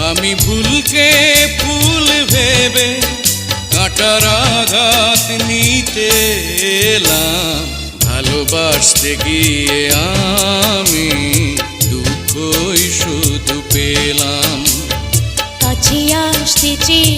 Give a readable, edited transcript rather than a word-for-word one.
আমি ভুলকে ফুল ভেবে কাঁটার আঘাত নিতে এলাম, ভালোবাসতে গিয়ে আমি দুঃখই শুধু পেলাম। কাছে আসতে চেয়ে